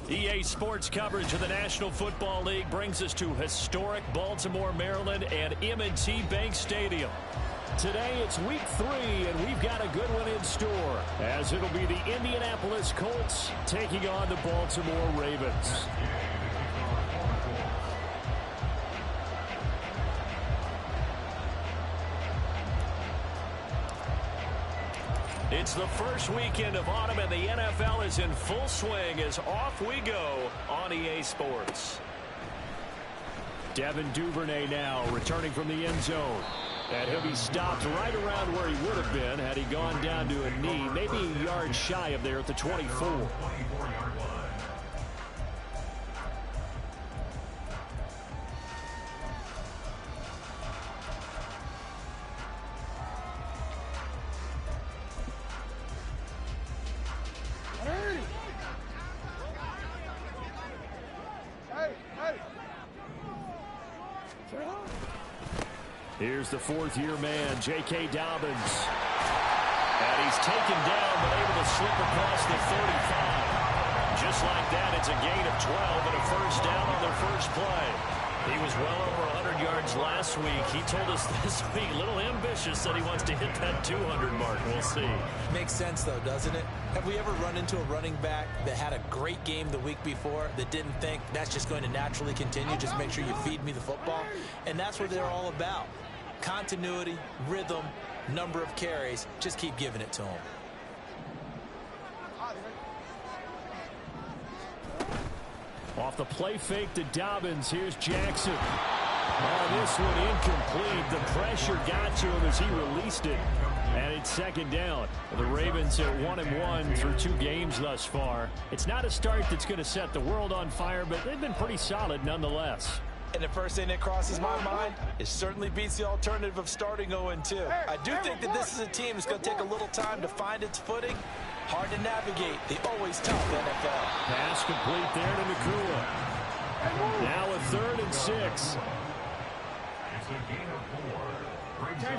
EA Sports coverage of the National Football League brings us to historic Baltimore, Maryland and M&T Bank Stadium. Today it's week 3, and we've got a good one in store, as it'll be the Indianapolis Colts taking on the Baltimore Ravens. It's the first weekend of autumn, and the NFL is in full swing as off we go on EA Sports. Devin Duvernay now returning from the end zone. And he'll be stopped right around where he would have been had he gone down to a knee, maybe a yard shy of there at the 24. Here's the fourth-year man, J.K. Dobbins. And he's taken down, but able to slip across the 35. Just like that, it's a gain of 12 and a first down on their first play. He was well over 100 yards last week. He told us this week, a little ambitious, that he wants to hit that 200 mark. We'll see. Makes sense, though, doesn't it? Have we ever run into a running back that had a great game the week before that didn't think that's just going to naturally continue? Just make sure you feed me the football. And that's what they're all about. Continuity, rhythm, number of carries. Just keep giving it to him. Off the play fake to Dobbins. Here's Jackson. Oh, this one incomplete. The pressure got to him as he released it. And it's second down. The Ravens are 1-1 through 2 games thus far. It's not a start that's going to set the world on fire, but they've been pretty solid nonetheless. And the first thing that crosses my mind, it certainly beats the alternative of starting 0-2. I do think that this is a team that's going to take a little time to find its footing. Hard to navigate the always tough NFL. Pass complete there to Nakua. Now a 3rd and 6.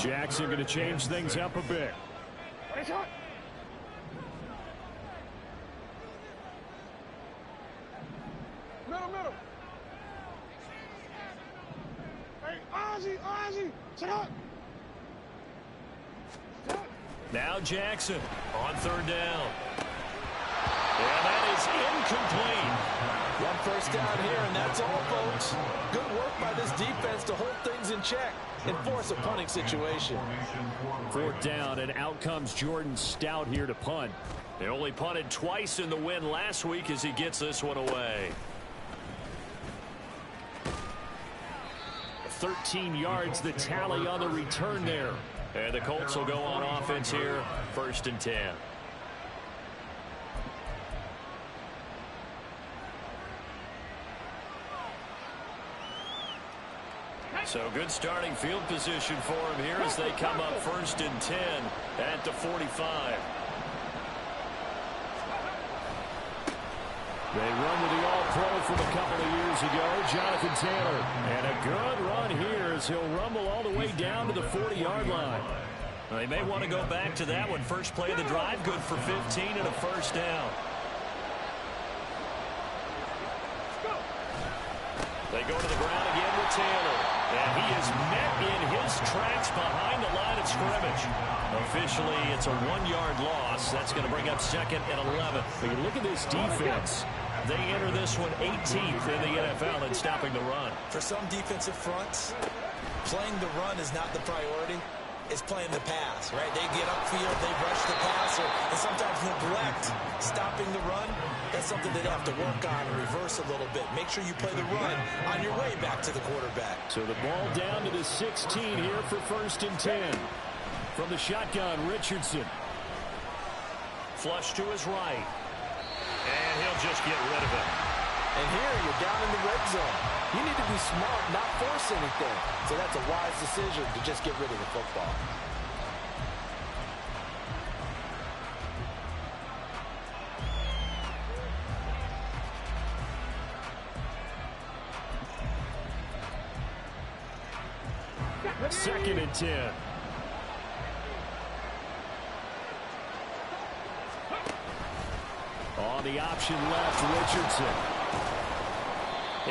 Jackson going to change things up a bit. Middle. Ozzy, check out. Now Jackson on 3rd down. And that is incomplete. 1 first down here, and that's all, folks. Good work by this defense to hold things in check and force a punting situation. 4th down, and out comes Jordan Stout here to punt. They only punted twice in the win last week as he gets this one away. 13 yards the tally on the return there. And the Colts will go on offense here, 1st and 10. So good starting field position for him here as they come up 1st and 10 at the 45. They run with the All-Pro from a couple of years ago, Jonathan Taylor. And a good run here as he'll rumble all the way down to the 40-yard line. They may want to go back to that one. First play of the drive, good for 15 and a first down. They go to the ground again with Taylor. And he is met in his tracks behind the line of scrimmage. Officially, it's a 1-yard loss. That's going to bring up 2nd and 11. But you look at this defense. They enter this one 18th in the NFL in stopping the run. For some defensive fronts, playing the run is not the priority. It's playing the pass, right? They get upfield, they rush the passer, and sometimes neglect stopping the run. That's something they have to work on and reverse a little bit. Make sure you play the run on your way back to the quarterback. So the ball down to the 16 here for 1st and 10. From the shotgun, Richardson. Flush to his right. And he'll just get rid of it. And here you're down in the red zone. You need to be smart, not force anything. So that's a wise decision to just get rid of the football. Second and 10. on the option left, Richardson.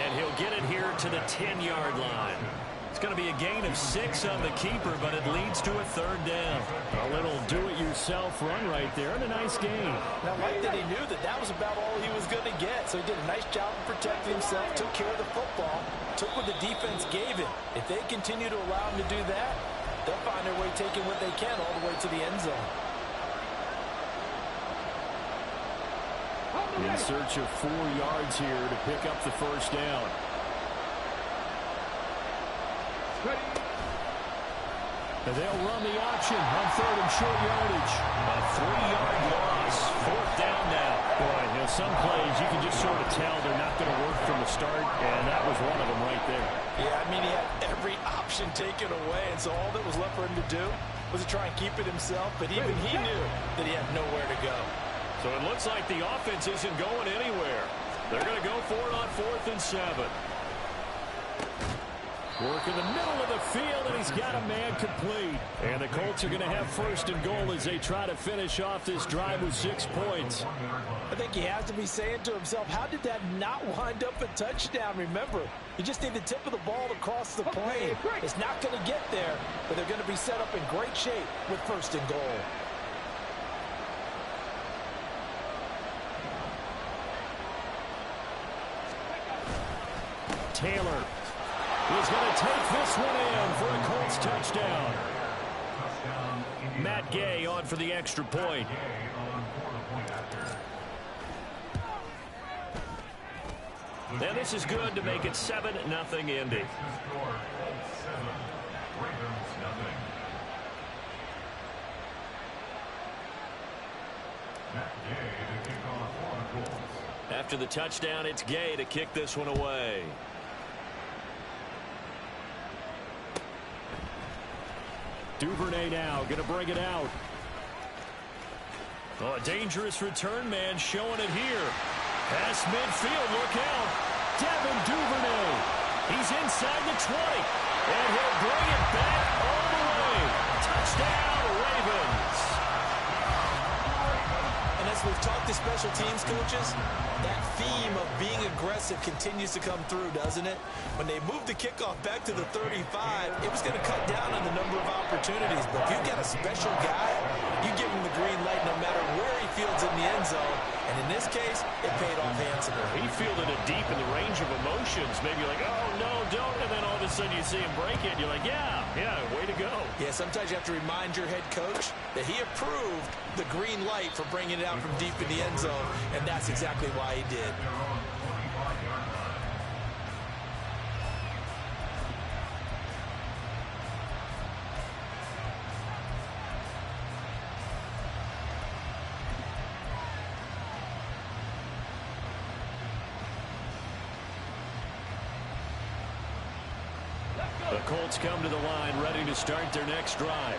And he'll get it here to the 10-yard line. It's going to be a gain of 6 on the keeper, but it leads to a 3rd down. A little do-it-yourself run right there, and a nice gain. And I like that he knew that that was about all he was going to get. So he did a nice job of protecting himself, took care of the football, took what the defense gave him. If they continue to allow him to do that, they'll find their way taking what they can all the way to the end zone. In search of 4 yards here to pick up the 1st down. And they'll run the option on 3rd and short yardage. A 3-yard loss. 4th down now. Boy, you know, some plays you can just sort of tell they're not going to work from the start, and that was one of them right there. Yeah, I mean, he had every option taken away, and so all that was left for him to do was to try and keep it himself, but even he knew that he had nowhere to go. So it looks like the offense isn't going anywhere. They're going to go for it on 4th and 7. Work in the middle of the field, and he's got a man complete. And the Colts are going to have 1st and goal as they try to finish off this drive with 6 points. I think he has to be saying to himself, how did that not wind up a touchdown? Remember, you just need the tip of the ball to cross the plane. It's not going to get there, but they're going to be set up in great shape with 1st and goal. Taylor is going to take this one in for a Colts touchdown. Matt Gay on for the extra point. And this is good to make it 7-0 Indy. After the touchdown, it's Gay to kick this one away. Duvernay now going to bring it out. Oh, a dangerous return man showing it here. Pass midfield, look out. Devin Duvernay. He's inside the 20. And he'll bring it back all the way. Touchdown, Ravens. And as we've talked to special teams coaches, that theme of being aggressive continues to come through, doesn't it? When they moved the kickoff back to the 35, it was going to cut down on the number of opportunities. But if you've got a special guy, you give him the green light no matter where he fields in the end zone. And in this case, it paid off handsomely. He fielded it deep in the range of emotions. Maybe like, oh, no, don't. And then all of a sudden you see him break it. And you're like, yeah, way to go. Yeah, sometimes you have to remind your head coach that he approved the green light for bringing it out from deep in the end zone. And that's exactly why he did. The Colts come to the line ready to start their next drive.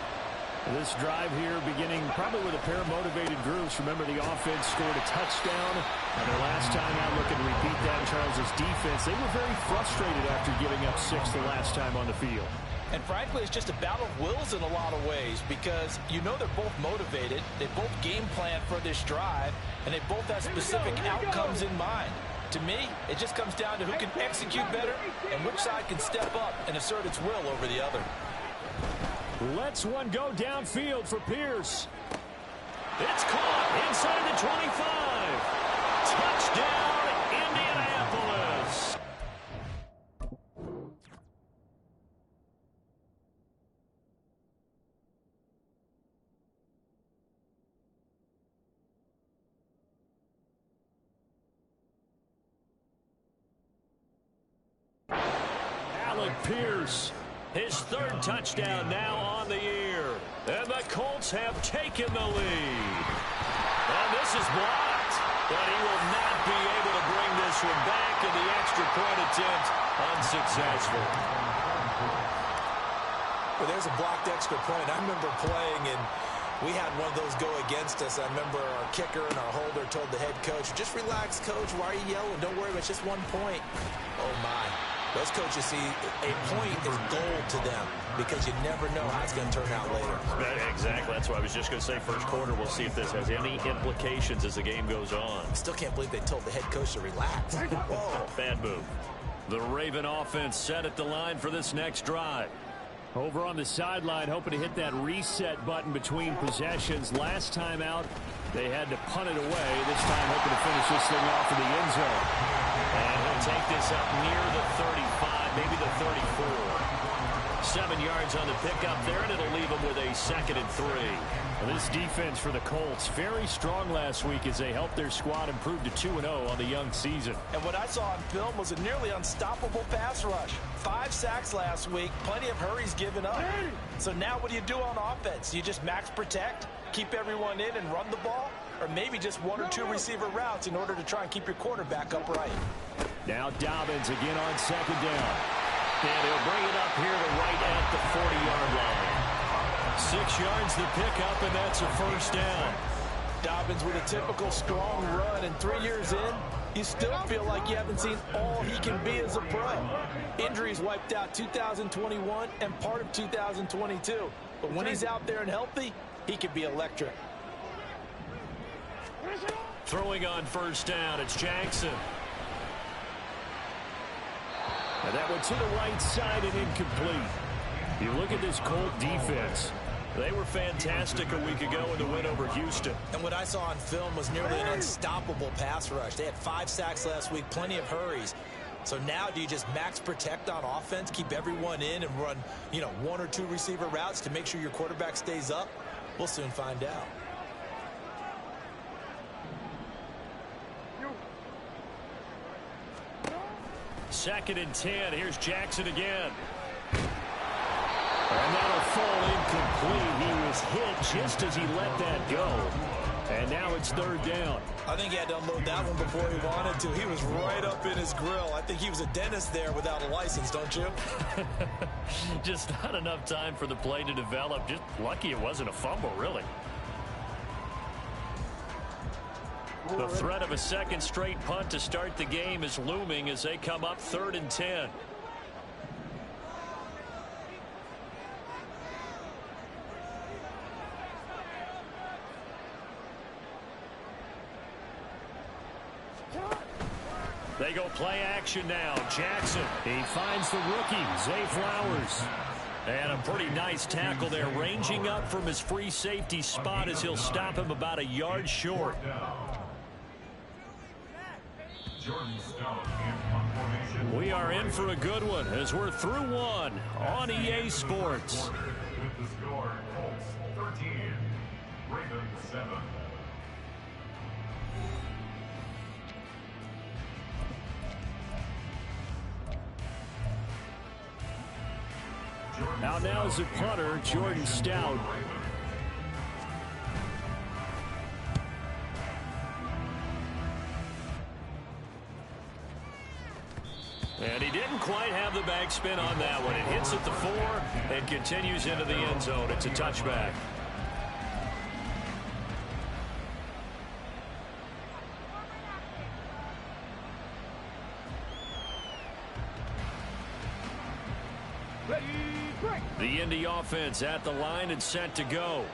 This drive here beginning probably with a pair of motivated groups. Remember, the offense scored a touchdown. And their last time out, looking to repeat that in Charles' defense. They were very frustrated after giving up 6 the last time on the field. And frankly, it's just a battle of wills in a lot of ways because you know they're both motivated. They both game plan for this drive, and they both have specific outcomes in mind. To me, it just comes down to who can execute better and which side can step up and assert its will over the other. Lets one go downfield for Pierce. It's caught inside the 25. Touchdown, Indianapolis. Alec Pierce. His 3rd touchdown now on the year. And the Colts have taken the lead. And this is blocked. But he will not be able to bring this one back. And the extra point attempt unsuccessful. Well, there's a blocked extra point. I remember playing, and we had one of those go against us. I remember our kicker and our holder told the head coach, just relax, coach. Why are you yelling? Don't worry, it's just 1 point. Oh, my. Those coaches see a point is gold to them because you never know how it's going to turn out later. Exactly. That's what I was just going to say. First quarter, we'll see if this has any implications as the game goes on. Still can't believe they told the head coach to relax. Whoa. Bad move. The Raven offense set at the line for this next drive. Over on the sideline, hoping to hit that reset button between possessions. Last time out, they had to punt it away. This time hoping to finish this thing off in the end zone. And he'll take this up near the 35, maybe the 34. 7 yards on the pickup there, and it'll leave him with a 2nd and 3. Well, this defense for the Colts, very strong last week as they helped their squad improve to 2-0 on the young season. And what I saw on film was a nearly unstoppable pass rush. 5 sacks last week, plenty of hurries given up. So now what do you do on offense? You just max protect, keep everyone in and run the ball, or maybe just 1 or 2 receiver routes in order to try and keep your quarterback upright. Now Dobbins again on 2nd down. And he'll bring it up here to right at the 40-yard line. 6 yards the pickup, and that's a 1st down. Dobbins with a typical strong run, and 3 years in, you still feel like you haven't seen all he can be as a pro. Injuries wiped out 2021 and part of 2022. But when he's out there and healthy, he can be electric. Throwing on 1st down, it's Jackson. And that one to the right side and incomplete. You look at this Colt defense. They were fantastic a week ago in the win over Houston. And what I saw on film was nearly an unstoppable pass rush. They had 5 sacks last week, plenty of hurries. So now do you just max protect on offense, keep everyone in and run, 1 or 2 receiver routes to make sure your quarterback stays up? We'll soon find out. Second and 10. Here's Jackson again. And that'll fall incomplete. He was hit just as he let that go. And now it's 3rd down. I think he had to unload that one before he wanted to. He was right up in his grill. I think he was a dentist there without a license, don't you? Just not enough time for the play to develop. Just lucky it wasn't a fumble, really. The threat of a 2nd straight punt to start the game is looming as they come up 3rd and 10. They go play action now. Jackson. He finds the rookie, Zay Flowers. And a pretty nice tackle there, ranging up from his free safety spot as he'll stop him about a yard short. We are in for a good one as we're through one on EA Sports. With the score, Colts 13, Ravens 7. Now is the punter, Jordan Stout. And he didn't quite have the backspin on that one. It hits at the 4 and continues into the end zone. It's a touchback. The Indy offense at the line and set to go.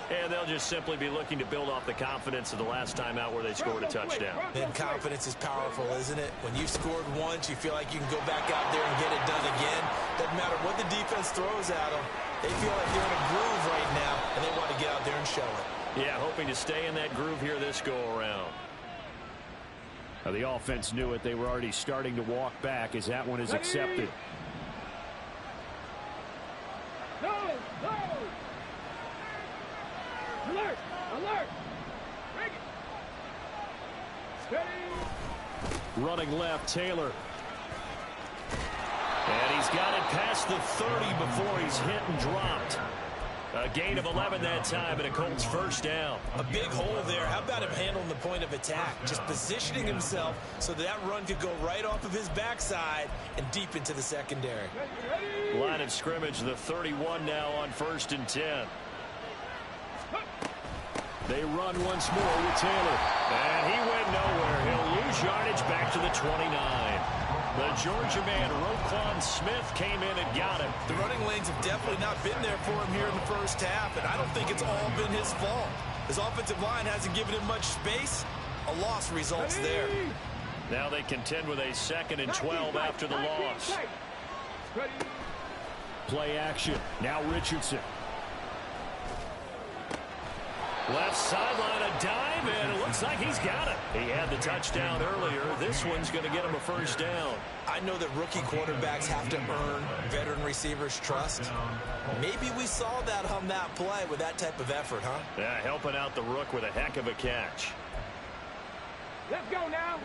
And they'll just simply be looking to build off the confidence of the last time out where they scored a touchdown. And confidence is powerful, isn't it? When you've scored once, you feel like you can go back out there and get it done again. Doesn't matter what the defense throws at them. They feel like they're in a groove right now, and they want to get out there and show it. Yeah, hoping to stay in that groove here this go-around. Now the offense knew it. They were already starting to walk back as that one is accepted. No! Alert! Alert! Break it! Steady! Running left, Taylor. And he's got it past the 30 before he's hit and dropped. A gain of 11 that time, and a Colts 1st down. A big hole there. How about him handling the point of attack? Just positioning himself so that run could go right off of his backside and deep into the secondary. Line of scrimmage, the 31 now on 1st and 10. They run once more with Taylor. And he went nowhere. He'll lose yardage back to the 29. The Georgia man, Roquan Smith, came in and got him. The running lanes have definitely not been there for him here in the first half, and I don't think it's all been his fault. His offensive line hasn't given him much space. A loss results there. Now they contend with a 2nd and 12 after the loss. Play action. Now Richardson. Left sideline, a dive, and it looks like he's got it. He had the touchdown earlier. This one's going to get him a first down. I know that rookie quarterbacks have to earn veteran receivers' trust. Maybe we saw that on that play with that type of effort, huh? Yeah, helping out the rook with a heck of a catch. Let's go now.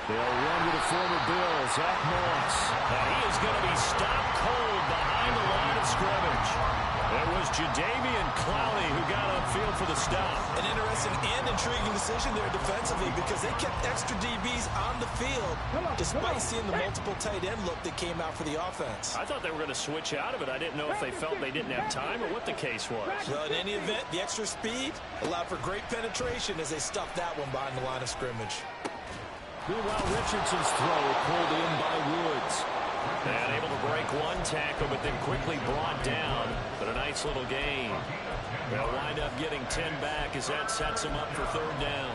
They'll run to the former Bill, Zach Moss. And he is going to be stopped cold behind the line of scrimmage. It was Jadeveon Clowney who got upfield for the stop. An interesting and intriguing decision there defensively because they kept extra DBs on the field despite seeing the multiple tight end look that came out for the offense. I thought they were going to switch out of it. I didn't know if they felt they didn't have time or what the case was. Well, in any event, the extra speed allowed for great penetration as they stuffed that one behind the line of scrimmage. Meanwhile, Richardson's throw pulled in by Woods. And able to break one tackle, but then quickly brought down. But a nice little gain. They'll wind up getting 10 back as that sets them up for 3rd down.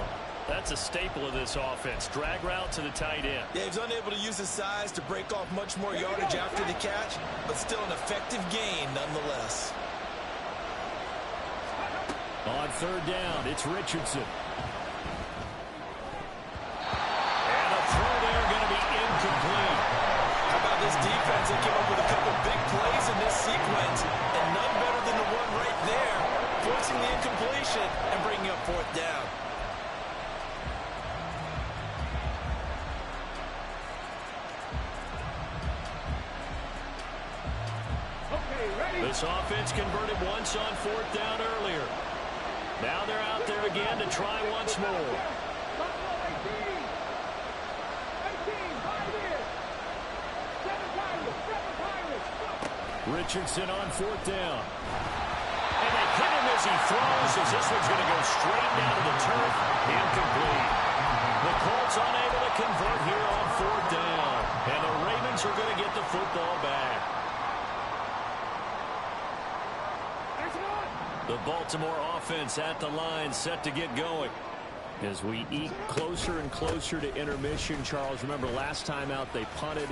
That's a staple of this offense. Drag route to the tight end. Yeah, he's unable to use his size to break off much more yardage after the catch, but still an effective gain nonetheless. On 3rd down, it's Richardson. And a throw there going to be incomplete. How about this defense? They came up with a couple big plays in this sequence, and none better than the one right there, forcing the incompletion and bringing up 4th down. This offense converted once on 4th down earlier. Now they're out there again to try once more. Richardson on 4th down. And they hit him as he throws, as this one's going to go straight down to the turf. Incomplete. The Colts unable to convert here on 4th down. And the Ravens are going to get the football back. The Baltimore offense at the line, set to get going. As we eke closer and closer to intermission, Charles, remember last time out they punted.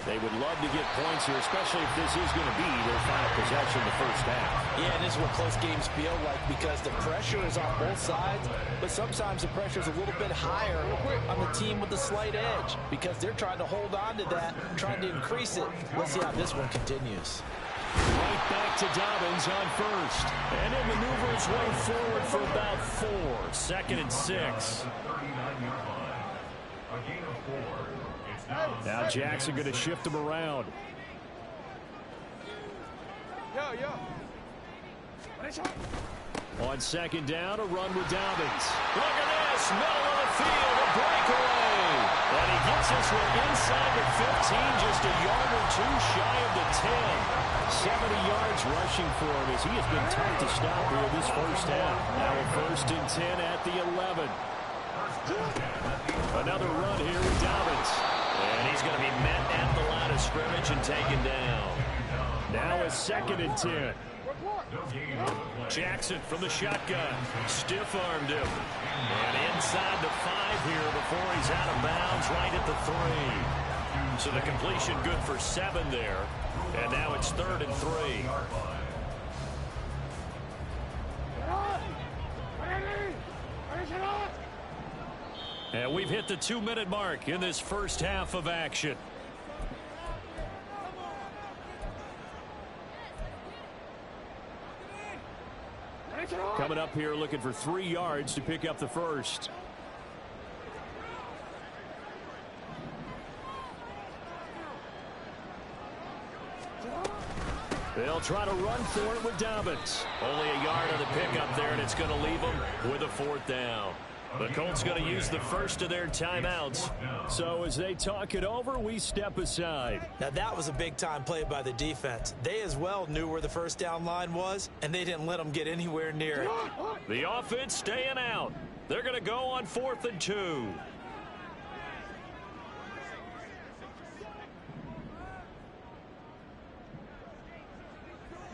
They would love to get points here, especially if this is going to be their final possession in the first half. Yeah, and this is what close games feel like because the pressure is on both sides, but sometimes the pressure is a little bit higher on the team with the slight edge because they're trying to hold on to that, trying to increase it. Let's see how this one continues. Right back to Dobbins on 1st. And he'll maneuver his way forward for about 4. 2nd and 6. Now Jackson going to shift him around. On 2nd down, a run with Dobbins. Look at this, middle of the field, a breakaway. And he gets this one inside the 15, just a yard or 2 shy of the 10. 70 yards rushing for him as he has been tough to stop here this first half. Now a 1st and 10 at the 11. Another run here with Dobbins. And he's going to be met at the line of scrimmage and taken down. Now a 2nd and 10. Jackson from the shotgun. Stiff-armed him. And inside the 5 here before he's out of bounds right at the 3. So the completion good for 7 there. And now it's 3rd and 3. And we've hit the 2-minute mark in this first half of action. Coming up here looking for 3 yards to pick up the first. They'll try to run for it with Dobbins. Only a yard on the pickup there, and it's going to leave them with a 4th down. The Colts going to use the first of their timeouts. So as they talk it over, we step aside. Now that was a big-time play by the defense. They as well knew where the first down line was, and they didn't let them get anywhere near it. The offense staying out. They're going to go on 4th and 2.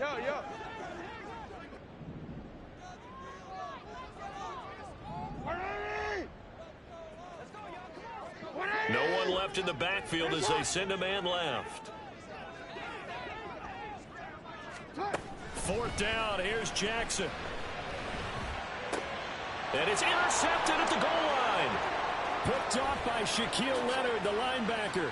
Yo. No one left in the backfield as they send a man left. 4th down. Here's Jackson. And it's intercepted at the goal line. Picked off by Shaquille Leonard, the linebacker.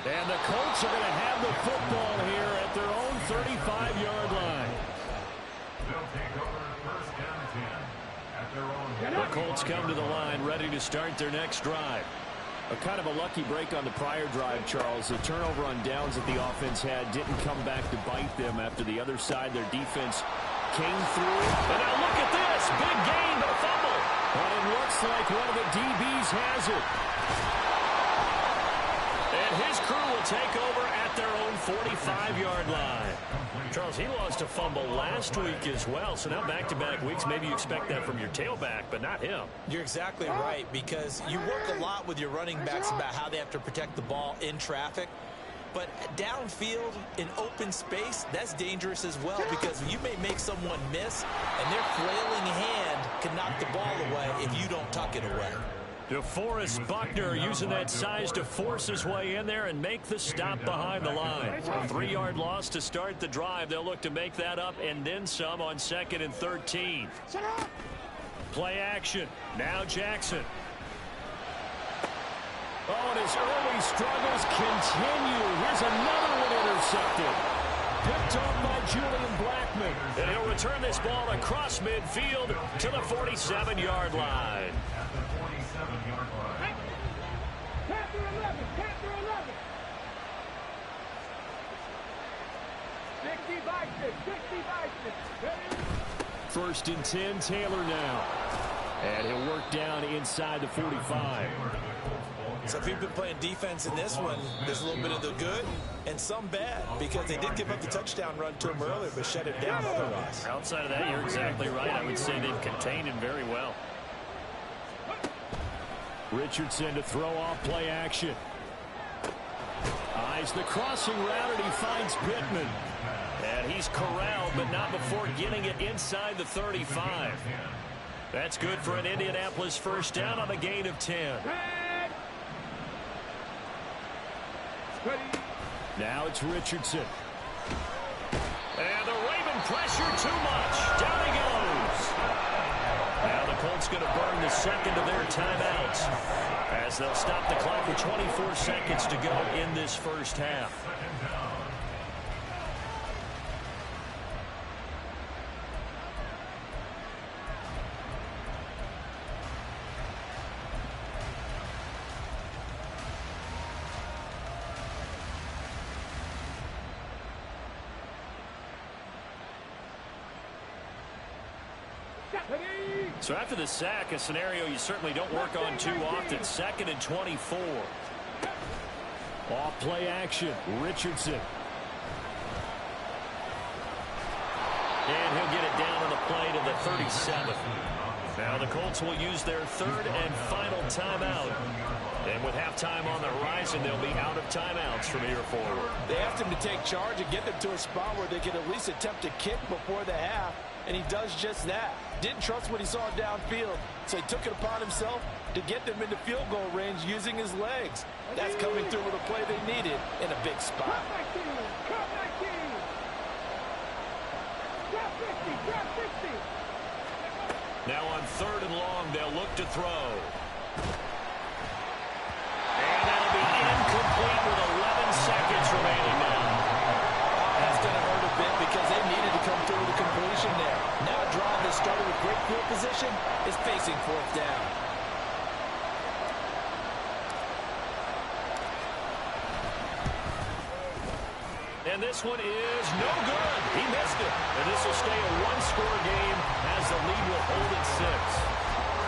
And the Colts are going to have the football here at their own 35-yard line. They'll take over 1st and 10 at their own. The Colts come to the line ready to start their next drive. A kind of a lucky break on the prior drive, Charles. The turnover on downs that the offense had didn't come back to bite them after the other side. Their defense came through. And now look at this. Big gain, but a fumble. But it looks like one of the DBs has it. And his crew will take over at their own 45-yard line. Charles, he lost a fumble last week as well, so now back-to-back weeks, maybe you expect that from your tailback, but not him. You're exactly right, because you work a lot with your running backs about how they have to protect the ball in traffic. But downfield, in open space, that's dangerous as well, because you may make someone miss, and their flailing hand can knock the ball away if you don't tuck it away. DeForest Buckner using that size to force his way in there and make the stop behind the line. A 3-yard loss to start the drive. They'll look to make that up and then some on 2nd and 13. Play action. Now Jackson. Oh, and his early struggles continue. Here's another one intercepted. Picked off by Julian Blackman. And he'll return this ball across midfield to the 47-yard line. First and 10, Taylor now. And he'll work down inside the 45. So if you've been playing defense in this one, there's a little bit of the good and some bad, because they did give up the touchdown run to him earlier, but shut it down otherwise. Outside of that, you're exactly right. I would say they've contained him very well. Richardson to throw off play action. Eyes the crossing route, and he finds Pittman. And he's corralled, but not before getting it inside the 35. That's good for an Indianapolis first down on a gain of 10. Now it's Richardson. And the Raven pressure too much. Down he goes. Now the Colts going to burn the second of their timeouts as they'll stop the clock with 24 seconds to go in this first half. So after the sack, a scenario you certainly don't work on too often. 2nd and 24. Off play action, Richardson. And he'll get it down on the play to the 37. Now the Colts will use their 3rd and final timeout. And with halftime on the horizon, they'll be out of timeouts from here forward. They asked him to take charge and get them to a spot where they could at least attempt a kick before the half, and he does just that. Didn't trust what he saw downfield, so he took it upon himself to get them into field goal range using his legs. That's coming through with a play they needed in a big spot. Now on 3rd and long, they'll look to throw. And that'll be incomplete with 11 seconds remaining now. That's going to hurt a bit because they needed to come through with a completion there. Now a drive that started with great field position is facing 4th down. And this one is no good. He missed it. And this will stay a one-score game as believes the lead will hold at 6.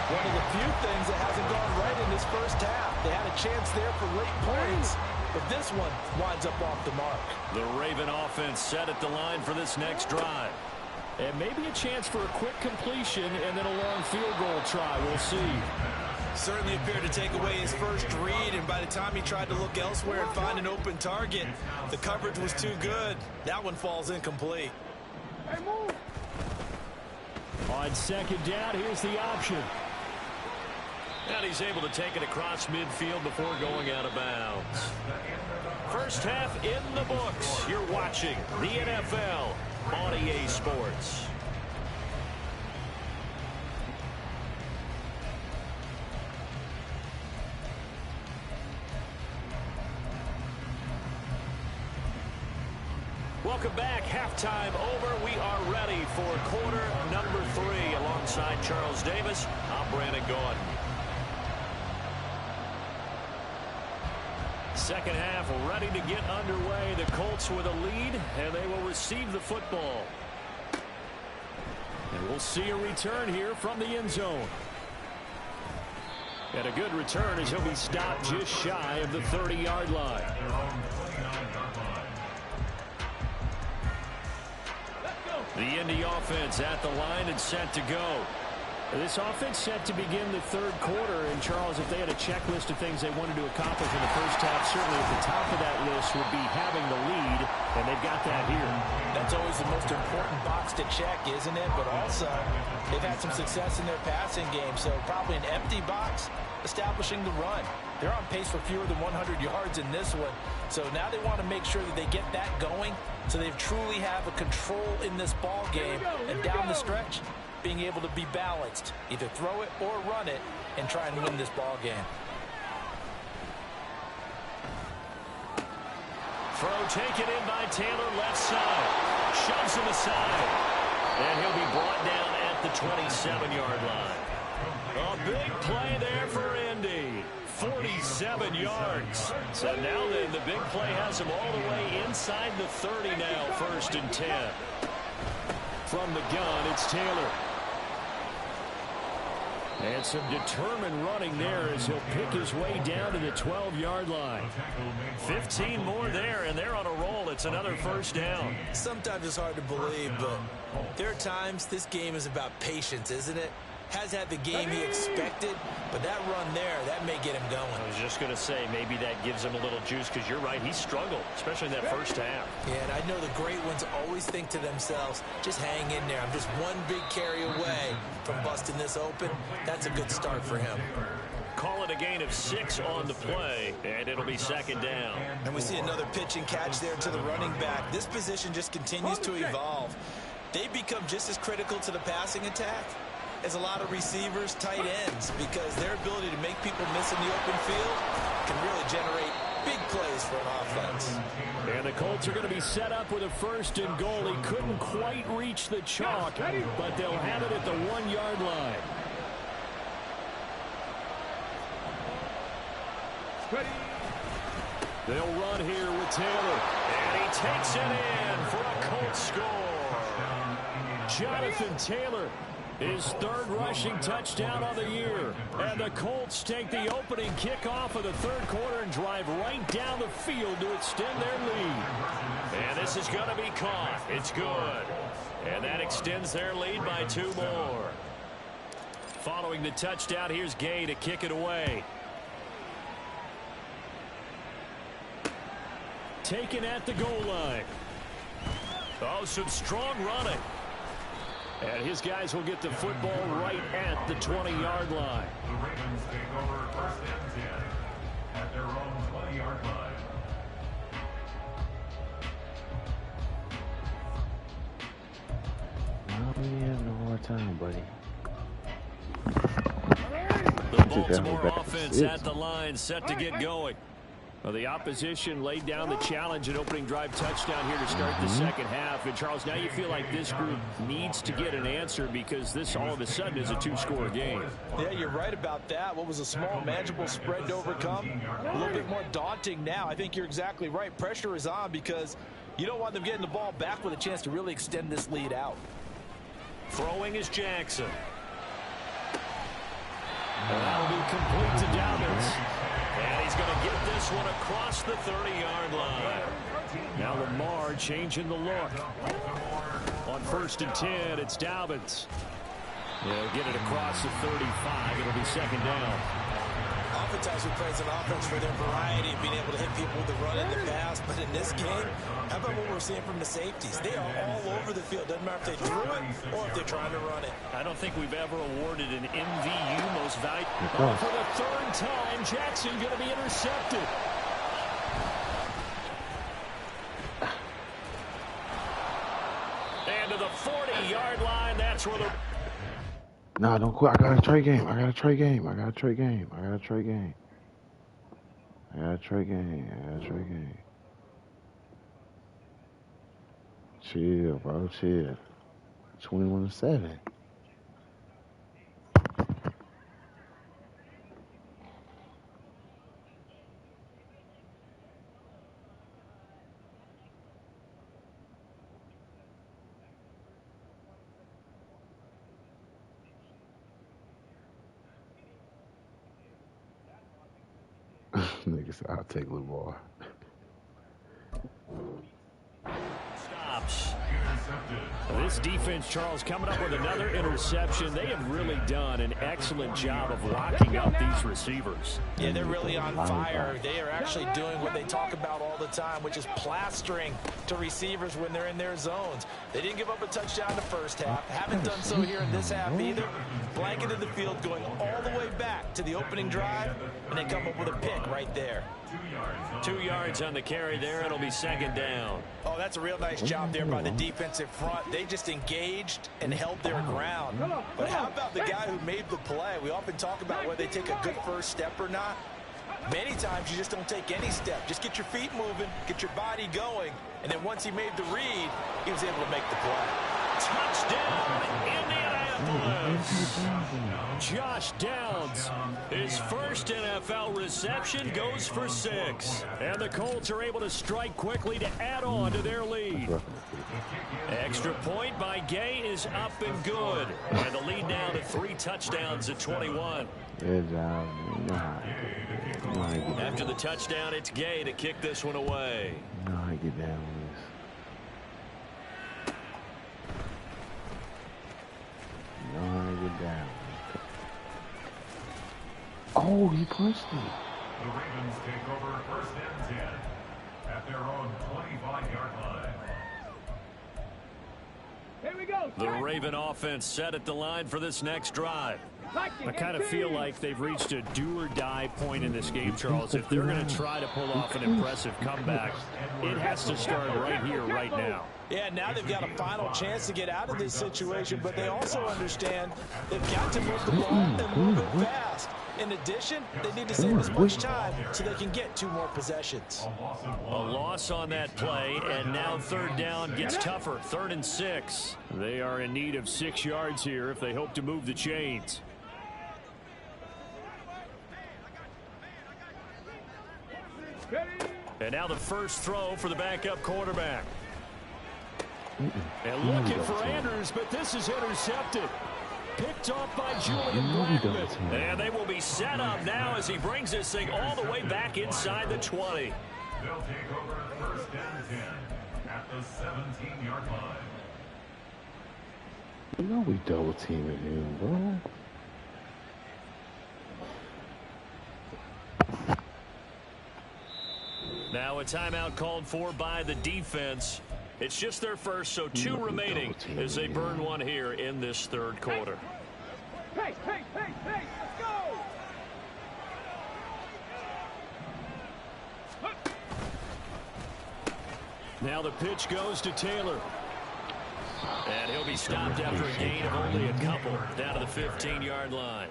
One of the few things that hasn't gone right in this first half. They had a chance there for late points, but this one winds up off the mark. The Raven offense set at the line for this next drive. And maybe a chance for a quick completion and then a long field goal try. We'll see. Certainly appeared to take away his first read, and by the time he tried to look elsewhere and find an open target, the coverage was too good. That one falls incomplete. Hey, move. On second down, here's the option. And he's able to take it across midfield before going out of bounds. First half in the books. You're watching the NFL on EA Sports. Welcome back. Halftime over. We are ready for quarter number 3. Alongside Charles Davis, I'm Brandon Gaudin. Second half ready to get underway. The Colts with a lead, and they will receive the football. And we'll see a return here from the end zone. And a good return as he'll be stopped just shy of the 30-yard line. The Indy offense at the line and set to go. This offense set to begin the third quarter. And, Charles, if they had a checklist of things they wanted to accomplish in the first half, certainly at the top of that list would be having the lead, and they've got that here. That's always the most important box to check, isn't it? But also, they've had some success in their passing game, so probably an empty box establishing the run. They're on pace for fewer than 100 yards in this one. So now they want to make sure that they get that going so they truly have a control in this ball game. And down the stretch, being able to be balanced, either throw it or run it, and try and win this ball game. Throw taken in by Taylor, left side. Shoves him aside. And he'll be brought down at the 27-yard line. A big play there for Indy. 47 yards. So now then, the big play has him all the way inside the 30 now, 1st and 10. From the gun, it's Taylor. And some determined running there as he'll pick his way down to the 12-yard line. 15 more there, and they're on a roll. It's another first down. Sometimes it's hard to believe, but there are times this game is about patience, isn't it? Has had the game he expected, but that run there, that may get him going. I was just going to say, maybe that gives him a little juice, because you're right, he struggled, especially in that first half. Yeah, and I know the great ones always think to themselves, just hang in there. I'm just one big carry away from busting this open. That's a good start for him. Call it a gain of 6 on the play, and it'll be second down. And we see another pitch and catch there to the running back. This position just continues to evolve. They become just as critical to the passing attack as a lot of receivers, tight ends, because their ability to make people miss in the open field can really generate big plays for an offense. And the Colts are going to be set up with a 1st and goal. He couldn't quite reach the chalk, but they'll have it at the 1-yard line. They'll run here with Taylor. And he takes it in for a Colts score. Jonathan Taylor, his 3rd rushing touchdown of the year. And the Colts take the opening kickoff of the 3rd quarter and drive right down the field to extend their lead. And this is going to be caught. It's good. And that extends their lead by 2 more. Following the touchdown, here's Gay to kick it away. Taken at the goal line. Oh, some strong running. And his guys will get the football right at the 20-yard line. The Ravens take over 1st and 10 at their own 20-yard line. We have no more time, buddy. The Baltimore offense at the line, set to get going. Well, the opposition laid down the challenge and opening drive touchdown here to start the second half. And, Charles, now you feel like this group needs to get an answer because this all of a sudden is a 2-score game. Yeah, you're right about that. What was a small, manageable spread to overcome, a little bit more daunting now. I think you're exactly right. Pressure is on because you don't want them getting the ball back with a chance to really extend this lead out. Throwing is Jackson. And that'll be complete to Dobbins. And he's going to get this one across the 30-yard line. Now Lamar changing the look. On 1st and 10, it's Dobbins. They'll get it across the 35. It'll be 2nd down. Oftentimes we praise an offense for their variety of being able to hit people with the run and the pass. But in this game, how about what we're seeing from the safeties? They are all over the field. Doesn't matter if they threw it or if they're trying to run it. I don't think we've ever awarded an MVU most valuable. For the 3rd time, Jackson going to be intercepted. And to the 40-yard line, that's where the... Nah, don't quit. I got a trade game. Chill, bro. Chill. 21-7. Nigga said, I'll take Lamar. Stops. This defense, Charles, coming up with another interception. They have really done an excellent job of locking up these receivers. Yeah, they're really on fire. They are actually doing what they talk about all the time, which is plastering to receivers when they're in their zones. They didn't give up a touchdown the first half. Haven't done so here in this half either. Blanketed the field going all the way back to the opening drive, and they come up with a pick right there. 2 yards on the carry there. It'll be 2nd down. Oh, that's a real nice job there by the defensive front. They just engaged and held their ground. But how about the guy who made the play? We often talk about whether they take a good first step or not. Many times you just don't take any step. Just get your feet moving, get your body going, and then once he made the read, he was able to make the play. Touchdown, Indianapolis. Josh Downs, his first NFL reception, goes for 6. And the Colts are able to strike quickly to add on to their lead. Extra point by Gay is up and good. And the lead now to 3 touchdowns at 21. Good job. After the touchdown, it's Gay to kick this one away. You know how to get down with this. You know how to get down. Oh, he punched me. The Ravens take over 1st and 10 at their own 25-yard line. Here we go. The Raven offense set at the line for this next drive. I kind of feel like they've reached a do-or-die point in this game, Charles. If they're going to try to pull off an impressive comeback, it has to start right here, right now. Yeah, now they've got a final chance to get out of this situation, but they also understand they've got to move the ball and move it fast. In addition, they need to save as much time so they can get 2 more possessions. A loss on that play, and now 3rd down gets tougher. 3rd and 6. They are in need of 6 yards here if they hope to move the chains. And now the first throw for the backup quarterback. And looking for Andrews, but this is intercepted. Picked off by Julian Blackman. And they will be set up now as he brings this thing all the way back inside the 20. They'll take over 1st and 10 at the 17-yard line. You know we double teaming him, bro. Now a timeout called for by the defense. It's just their first, so 2 remaining as they burn one here in this 3rd quarter. Hey, let's go! Now the pitch goes to Taylor. And he'll be stopped after a gain of only a couple down to the 15-yard line.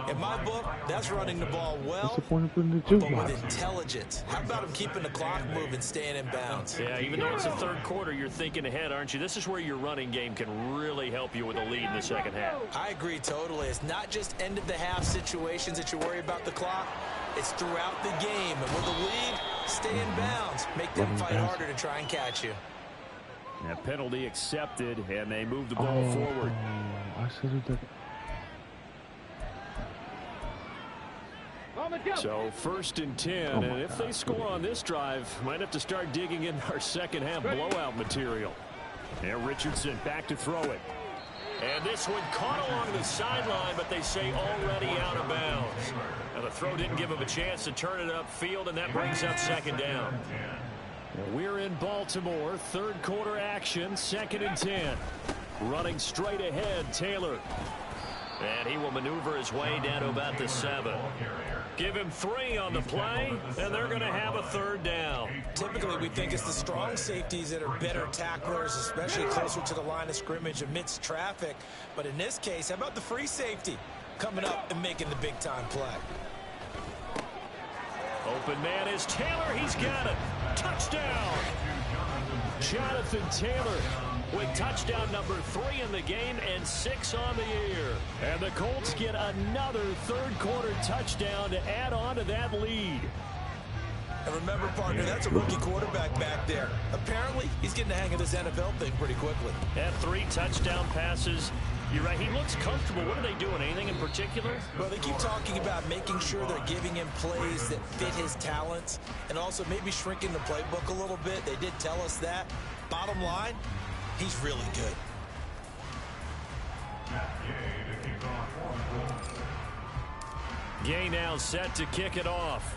In my book, that's running the ball well, What's the point of putting the but juke with box? intelligence. How about him keeping the clock moving, staying in bounds? Yeah, even though it's the 3rd quarter, you're thinking ahead, aren't you? This is where your running game can really help you with a lead in the 2nd half. I agree totally. It's not just end-of-the-half situations that you worry about the clock. It's throughout the game. And with a lead, stay in bounds. Make them fight harder to try and catch you. That penalty accepted, and they move the ball forward. I should have done. So 1st and 10, and if they score on this drive, might have to start digging in our second half blowout material. And Richardson back to throw it. And this one caught along the sideline, but they say already out of bounds. Now the throw didn't give him a chance to turn it upfield, and that brings up 2nd down. We're in Baltimore, 3rd quarter action, 2nd and 10. Running straight ahead, Taylor. And he will maneuver his way down to about the 7. Give him 3 on the play, and they're going to have a 3rd down. Typically, we think it's the strong safeties that are better tacklers, especially closer to the line of scrimmage amidst traffic. But in this case, how about the free safety coming up and making the big-time play? Open man is Taylor. He's got it. Touchdown. Jonathan Taylor with touchdown number 3 in the game and 6 on the year. And the Colts get another 3rd quarter touchdown to add on to that lead. And remember, partner, that's a rookie quarterback back there. Apparently, he's getting the hang of this NFL thing pretty quickly. And 3 touchdown passes. You're right, he looks comfortable. What are they doing? Anything in particular? Well, they keep talking about making sure they're giving him plays that fit his talents and also maybe shrinking the playbook a little bit. They did tell us that. Bottom line, he's really good. Gay now set to kick it off.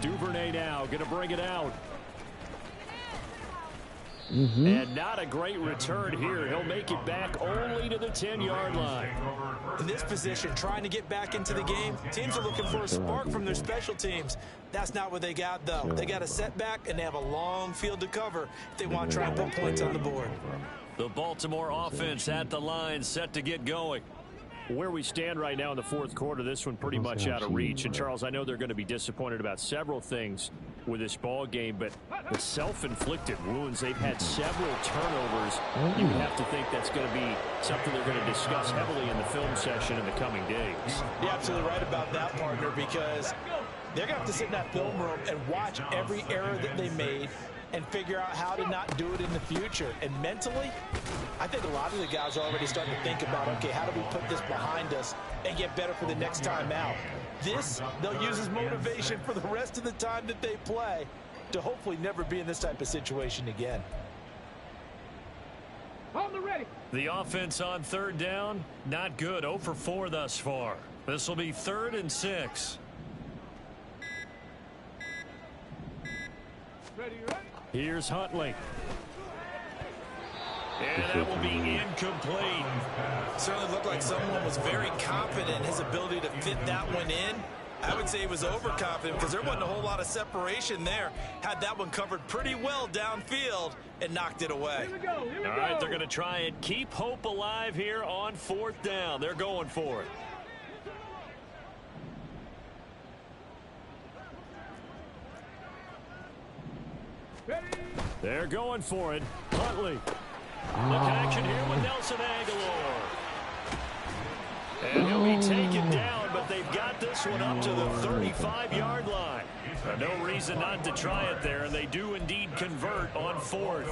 Duvernay now going to bring it out. And not a great return here. He'll make it back only to the 10-yard line. In this position, trying to get back into the game, teams are looking for a spark from their special teams. That's not what they got, though. They got a setback, and they have a long field to cover if they want to try and put points on the board. The Baltimore offense at the line, set to get going. Where we stand right now in the 4th quarter, this one pretty much out of reach. And, Charles, I know they're going to be disappointed about several things with this ball game, but the self-inflicted wounds, they've had several turnovers. You have to think that's going to be something they're going to discuss heavily in the film session in the coming days. You're absolutely right about that, partner, because they're going to have to sit in that film room and watch every error that they made and figure out how to not do it in the future. And mentally, I think a lot of the guys are already starting to think about, okay, how do we put this behind us and get better for the next time out? This, they'll use as motivation for the rest of the time that they play to hopefully never be in this type of situation again. On the ready. The offense on 3rd down, not good. 0 for 4 thus far. This will be 3rd and 6. Ready, ready. Here's Huntley. And that will be incomplete. Certainly looked like someone was very confident in his ability to fit that one in. I would say he was overconfident because there wasn't a whole lot of separation there. Had that one covered pretty well downfield and knocked it away. Here we go. Here we All right, they're going to try and keep hope alive here on 4th down. They're going for it. Ready. They're going for it. Huntley. The connection here with Nelson Aguilar. And he'll be taken down, but they've got this one up to the 35-yard line. No reason not to try it there, and they do indeed convert on 4th.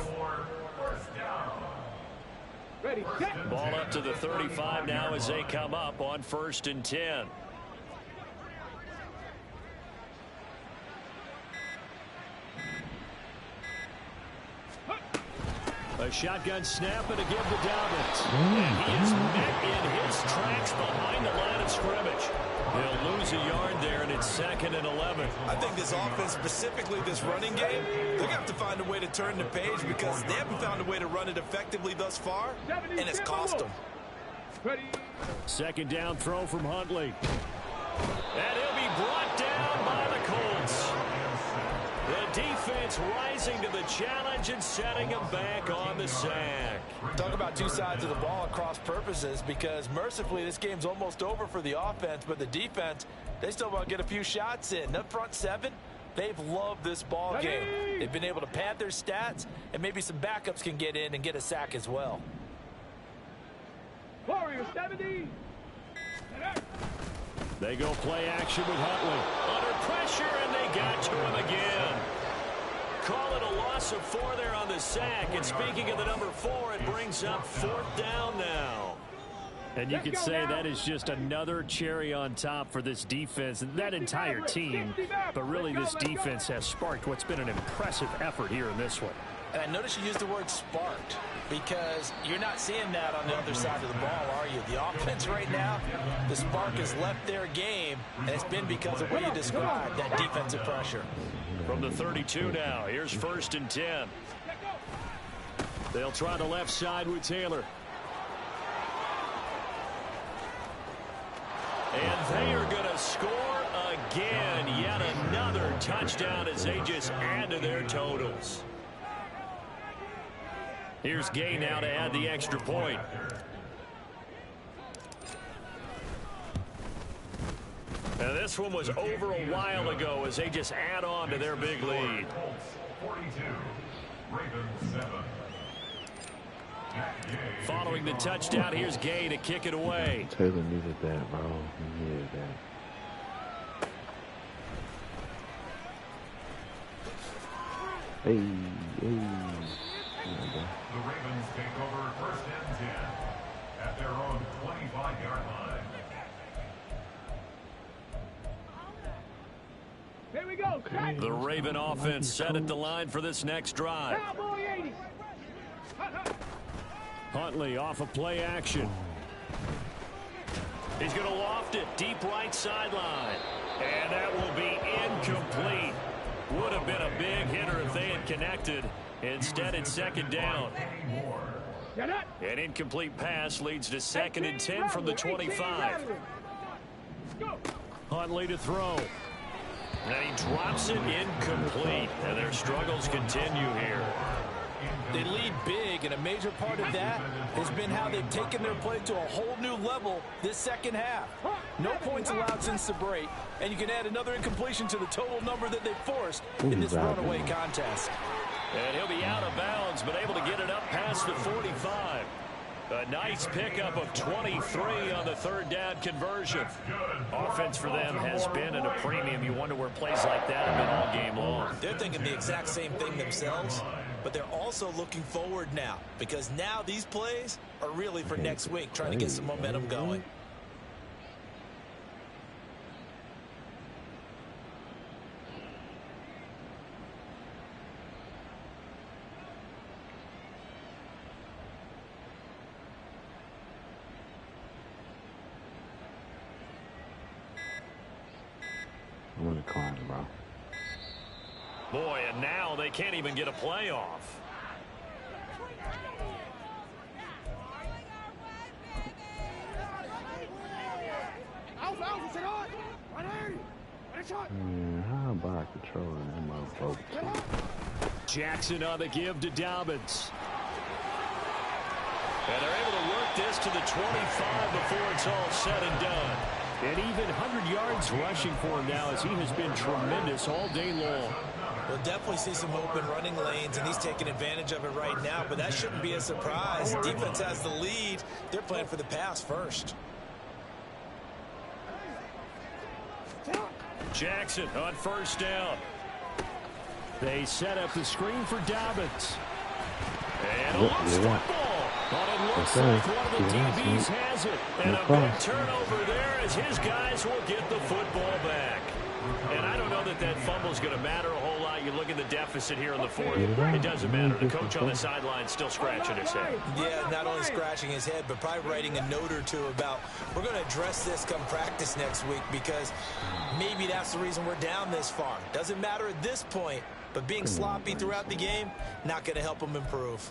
Ready, set. Ball up to the 35 now as they come up on 1st and 10. A shotgun snap and a give to Dobbins. And he is met in his tracks behind the line of scrimmage. They'll lose a yard there, and it's 2nd and 11. I think this offense, specifically this running game, they're going to have to find a way to turn the page because they haven't found a way to run it effectively thus far, and it's cost them. Ready. 2nd down throw from Huntley. And he'll be brought down by the Colts. The defense rising to the challenge and setting him back on the sack. Talk about two sides of the ball at cross purposes, because mercifully this game's almost over for the offense, but the defense, they still want to get a few shots in. That front 7, they've loved this ball game. They've been able to pad their stats, and maybe some backups can get in and get a sack as well. Warrior 70. They go play action with Huntley. Under pressure, and they got to him again. Call it a loss of 4 there on the sack. And speaking of the number 4, it brings up 4th down now. And you could say that is just another cherry on top for this defense and that entire team. But really, this defense has sparked what's been an impressive effort here in this one. And I notice you used the word sparked because you're not seeing that on the other side of the ball, are you? The offense right now, the spark has left their game, and it's been because of what you described, that defensive pressure. From the 32 now, here's 1st and 10. They'll try the left side with Taylor. And they are going to score again. Yet another touchdown as they just add to their totals. Here's Gay now to add the extra point. And this one was over a while ago as they just add on to their big lead. 42, Ravens 7. Following the touchdown, here's Gay to kick it away. Taylor needed that, bro. He needed that. Hey. The Ravens take over 1st and 10 at their own 25-yard line. Here we go. The Raven offense set at the line for this next drive. Cowboy 80. Huntley off of play action. He's going to loft it deep right sideline. And that will be incomplete. Would have been a big hitter if they had connected. Instead, it's 2nd down. An incomplete pass leads to 2nd and 10 from the 25. Huntley to throw. And he drops it incomplete. And their struggles continue here. They lead big, and a major part of that has been how they've taken their play to a whole new level this second half. No points allowed since the break, and you can add another incompletion to the total number that they forced in this runaway contest. And he'll be out of bounds, but able to get it up past the 45. A nice pickup of 23 on the 3rd down conversion. Offense for them has been at a premium. You wonder where plays like that have been all game long. They're thinking the exact same thing themselves, but they're also looking forward now because now these plays are really for next week, trying to get some momentum going. I'm gonna decline, bro. Boy, and now they can't even get a playoff. How about controlling that motherfucker? Jackson on the give to Dobbins. And they're able to work this to the 25 before it's all said and done. And even 100 yards rushing for him now as he has been tremendous all day long. We'll definitely see some open running lanes, and he's taking advantage of it right now, but that shouldn't be a surprise. Defense has the lead. They're playing for the pass first. Jackson on 1st down. They set up the screen for Dobbins. And a loose football. But it looks like one of the DBs has it. And a big turnover there as his guys will get the football back. And I don't know that that fumble is going to matter a whole lot. You look at the deficit here in the 4th. It doesn't matter. The coach on the sideline is still scratching his head. Yeah, not only scratching his head, but probably writing a note or two about we're going to address this come practice next week because maybe that's the reason we're down this far. Doesn't matter at this point, but being sloppy throughout the game, not going to help them improve.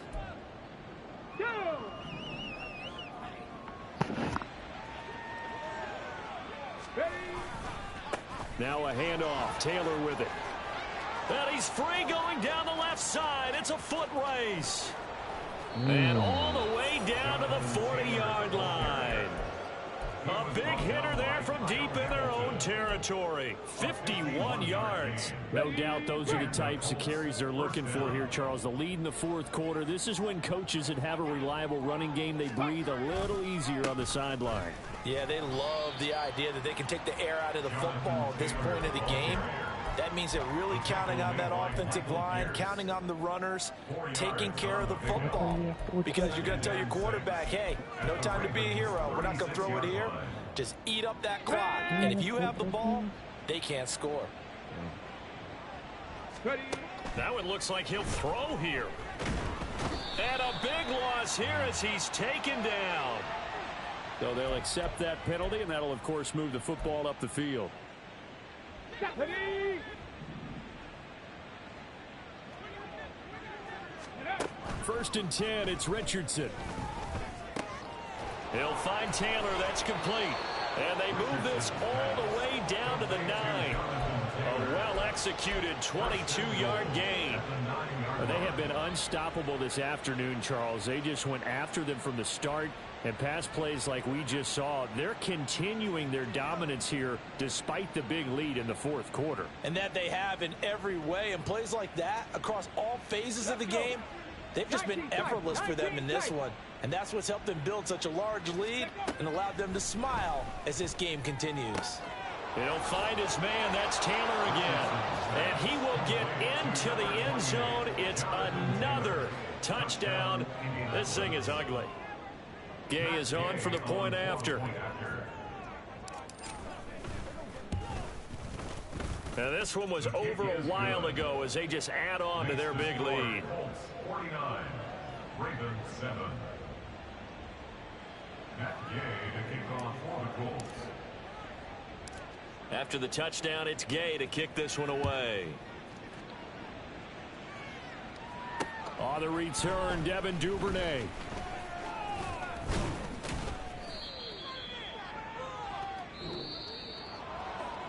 Now a handoff. Taylor with it. And he's free going down the left side. It's a foot race. And all the way down to the 40-yard line. A big hitter there from deep in their own territory. 51 yards. No doubt those are the types of carries they're looking for here, Charles. The lead in the fourth quarter. This is when coaches that have a reliable running game, they breathe a little easier on the sideline. Yeah, they love the idea that they can take the air out of the football at this point of the game. That means they're really counting on that offensive line, counting on the runners, taking care of the football. Because you're going to tell your quarterback, hey, no time to be a hero. We're not going to throw it here. Just eat up that clock. And if you have the ball, they can't score. That one looks like he'll throw here. And a big loss here as he's taken down. So they'll accept that penalty, and that'll, of course, move the football up the field. First and 10, it's Richardson. He'll find Taylor. That's complete. And they move this all the way down to the 9. A well-executed 22-yard gain. They have been unstoppable this afternoon, Charles. They just went after them from the start. And pass plays like we just saw, they're continuing their dominance here despite the big lead in the fourth quarter. And that they have in every way. And plays like that across all phases of the game, they've just been effortless for them in this one. And that's what's helped them build such a large lead and allowed them to smile as this game continues. He'll find his man. That's Taylor again. And he will get into the end zone. It's another touchdown. This thing is ugly. Gay is on for the point after. Now this one was over a while ago as they just add on to their big lead. 49, Ravens 7. Matt Gay to kick off for the Colts. After the touchdown, it's Gay to kick this one away. On the return, Devin Duvernay.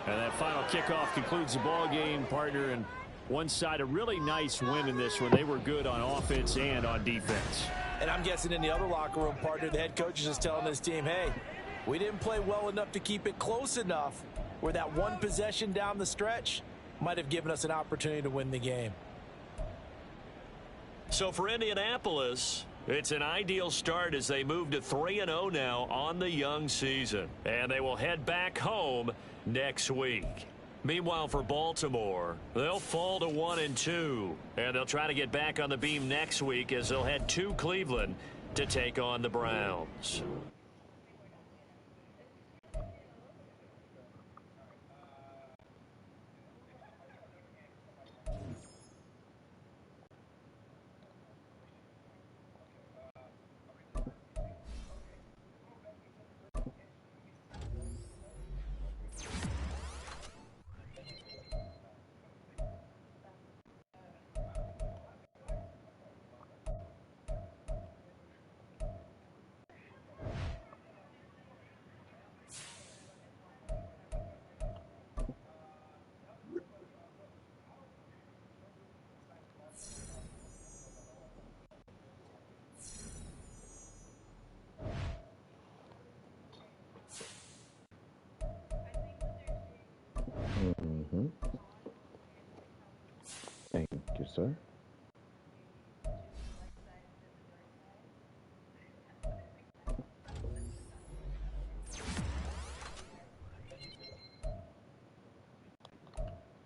And that final kickoff concludes the ball game, partner. And one side, a really nice win in this one. They were good on offense and on defense. And I'm guessing in the other locker room, partner, the head coach is just telling his team, hey, we didn't play well enough to keep it close enough where that one possession down the stretch might have given us an opportunity to win the game. So for Indianapolis, it's an ideal start as they move to 3-0 now on the young season. And they will head back home next week. Meanwhile, for Baltimore, they'll fall to 1-2. And they'll try to get back on the beam next week as they'll head to Cleveland to take on the Browns. Thank you, sir.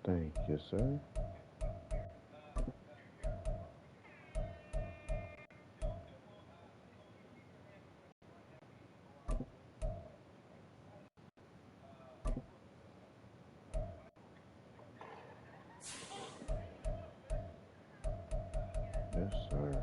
Thank you, sir. Yes, sir.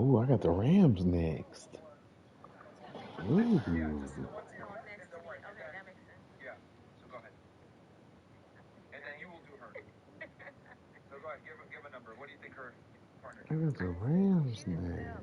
Oh, I got the Rams next. Ooh. I got the Rams next.